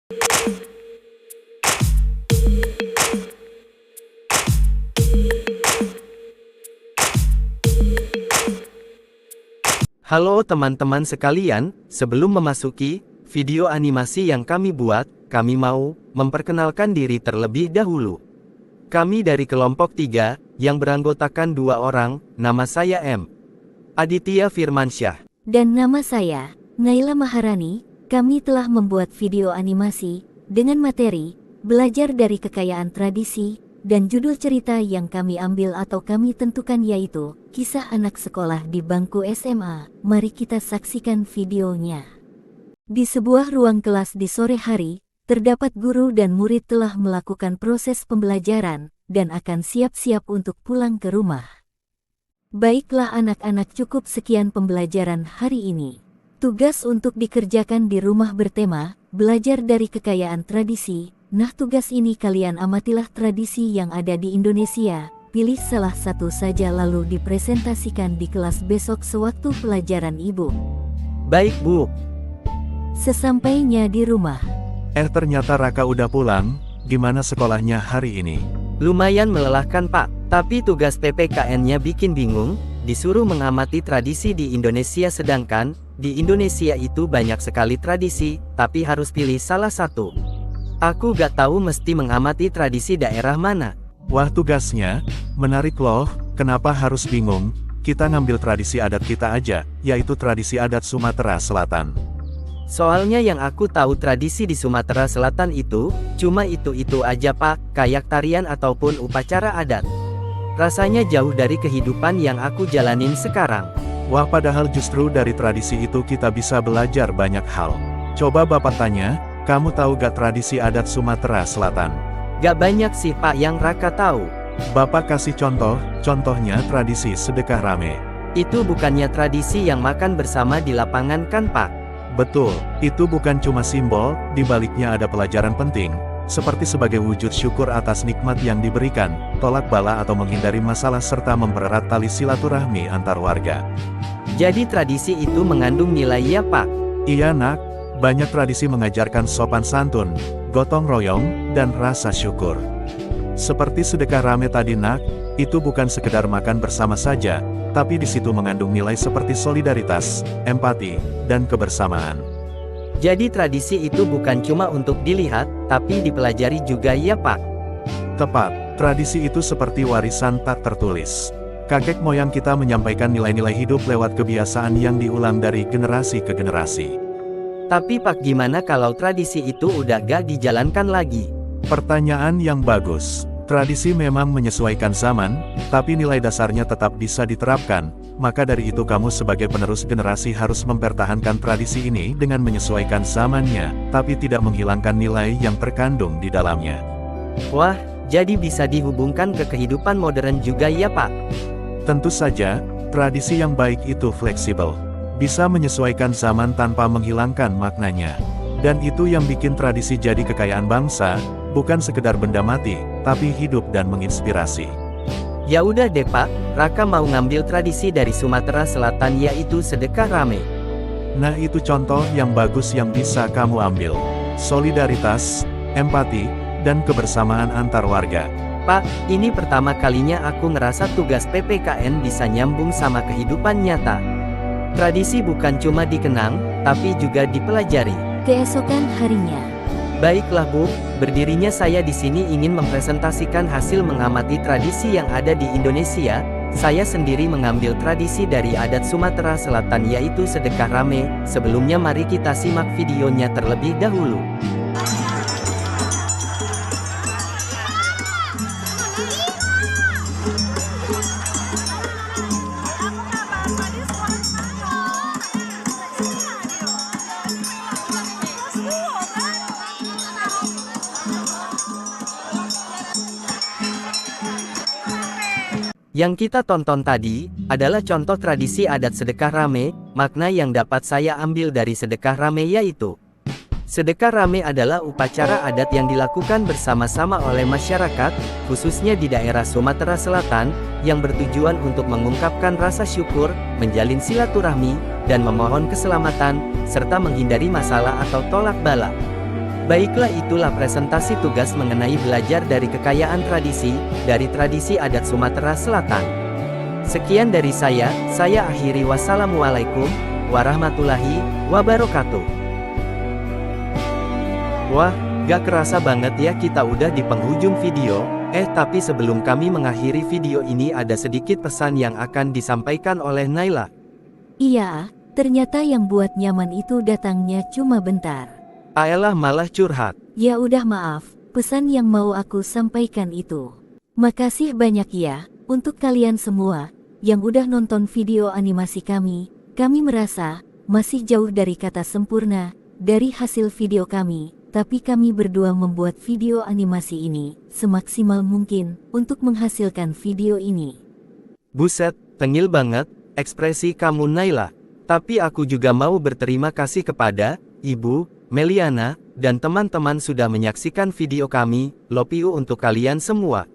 Halo teman-teman sekalian, sebelum memasuki video animasi yang kami buat, kami mau memperkenalkan diri terlebih dahulu. Kami dari kelompok 3, yang beranggotakan 2 orang, nama saya M. Aditya Firmansyah. Dan nama saya, Naila Maharani. Kami telah membuat video animasi, dengan materi, belajar dari kekayaan tradisi, dan judul cerita yang kami ambil atau kami tentukan yaitu, kisah anak sekolah di bangku SMA. Mari kita saksikan videonya. Di sebuah ruang kelas di sore hari, terdapat guru dan murid telah melakukan proses pembelajaran, dan akan siap-siap untuk pulang ke rumah. Baiklah anak-anak, cukup sekian pembelajaran hari ini. Tugas untuk dikerjakan di rumah bertema, belajar dari kekayaan tradisi. Nah, tugas ini kalian amatilah tradisi yang ada di Indonesia. Pilih salah satu saja lalu dipresentasikan di kelas besok sewaktu pelajaran Ibu. Baik Bu. Sesampainya di rumah. Ternyata Raka udah pulang. Gimana sekolahnya hari ini? Lumayan melelahkan Pak, tapi tugas PPKN-nya bikin bingung, disuruh mengamati tradisi di Indonesia sedangkan, di Indonesia itu banyak sekali tradisi, tapi harus pilih salah satu. Aku gak tahu mesti mengamati tradisi daerah mana. Wah, tugasnya menarik loh. Kenapa harus bingung? Kita ngambil tradisi adat kita aja, yaitu tradisi adat Sumatera Selatan. Soalnya yang aku tahu tradisi di Sumatera Selatan itu, cuma itu-itu aja Pak, kayak tarian ataupun upacara adat. Rasanya jauh dari kehidupan yang aku jalanin sekarang. Wah, padahal justru dari tradisi itu kita bisa belajar banyak hal. Coba Bapak tanya, kamu tahu gak tradisi adat Sumatera Selatan? Gak banyak sih Pak yang Raka tahu. Bapak kasih contoh, contohnya tradisi sedekah rame. Itu bukannya tradisi yang makan bersama di lapangan kan Pak? Betul, itu bukan cuma simbol, di baliknya ada pelajaran penting, seperti sebagai wujud syukur atas nikmat yang diberikan, tolak bala atau menghindari masalah serta mempererat tali silaturahmi antar warga. Jadi tradisi itu mengandung nilai ya Pak? Iya nak, banyak tradisi mengajarkan sopan santun, gotong royong, dan rasa syukur. Seperti sedekah rame tadi nak, itu bukan sekedar makan bersama saja, tapi di situ mengandung nilai seperti solidaritas, empati, dan kebersamaan. Jadi tradisi itu bukan cuma untuk dilihat, tapi dipelajari juga ya Pak? Tepat, tradisi itu seperti warisan tak tertulis. Kakek moyang kita menyampaikan nilai-nilai hidup lewat kebiasaan yang diulang dari generasi ke generasi. Tapi Pak, gimana kalau tradisi itu udah gak dijalankan lagi? Pertanyaan yang bagus. Tradisi memang menyesuaikan zaman, tapi nilai dasarnya tetap bisa diterapkan. Maka dari itu kamu sebagai penerus generasi harus mempertahankan tradisi ini dengan menyesuaikan zamannya, tapi tidak menghilangkan nilai yang terkandung di dalamnya. Wah, jadi bisa dihubungkan ke kehidupan modern juga ya Pak? Tentu saja, tradisi yang baik itu fleksibel. Bisa menyesuaikan zaman tanpa menghilangkan maknanya. Dan itu yang bikin tradisi jadi kekayaan bangsa, bukan sekedar benda mati, tapi hidup dan menginspirasi. Ya udah deh Pak, Raka mau ngambil tradisi dari Sumatera Selatan yaitu sedekah rame. Nah, itu contoh yang bagus yang bisa kamu ambil. Solidaritas, empati, dan kebersamaan antar warga. Pak, ini pertama kalinya aku ngerasa tugas PPKN bisa nyambung sama kehidupan nyata. Tradisi bukan cuma dikenang, tapi juga dipelajari. Keesokan harinya. Baiklah Bu, berdirinya saya di sini ingin mempresentasikan hasil mengamati tradisi yang ada di Indonesia. Saya sendiri mengambil tradisi dari adat Sumatera Selatan yaitu sedekah rame. Sebelumnya mari kita simak videonya terlebih dahulu. Yang kita tonton tadi, adalah contoh tradisi adat sedekah rame. Makna yang dapat saya ambil dari sedekah rame yaitu, sedekah rame adalah upacara adat yang dilakukan bersama-sama oleh masyarakat, khususnya di daerah Sumatera Selatan, yang bertujuan untuk mengungkapkan rasa syukur, menjalin silaturahmi, dan memohon keselamatan, serta menghindari masalah atau tolak bala. Baiklah, itulah presentasi tugas mengenai belajar dari kekayaan tradisi, dari tradisi adat Sumatera Selatan. Sekian dari saya akhiri. Wassalamualaikum warahmatullahi wabarakatuh. Wah, gak kerasa banget ya kita udah di penghujung video. Tapi sebelum kami mengakhiri video ini ada sedikit pesan yang akan disampaikan oleh Naila. Iya, ternyata yang buat nyaman itu datangnya cuma bentar. Ayolah malah curhat. Ya udah maaf, pesan yang mau aku sampaikan itu. Makasih banyak ya, untuk kalian semua, yang udah nonton video animasi kami. Kami merasa, masih jauh dari kata sempurna, dari hasil video kami. Tapi kami berdua membuat video animasi ini, semaksimal mungkin, untuk menghasilkan video ini. Buset, tengil banget, ekspresi kamu Naila. Tapi aku juga mau berterima kasih kepada Ibu Meliana, dan teman-teman sudah menyaksikan video kami. Love you untuk kalian semua.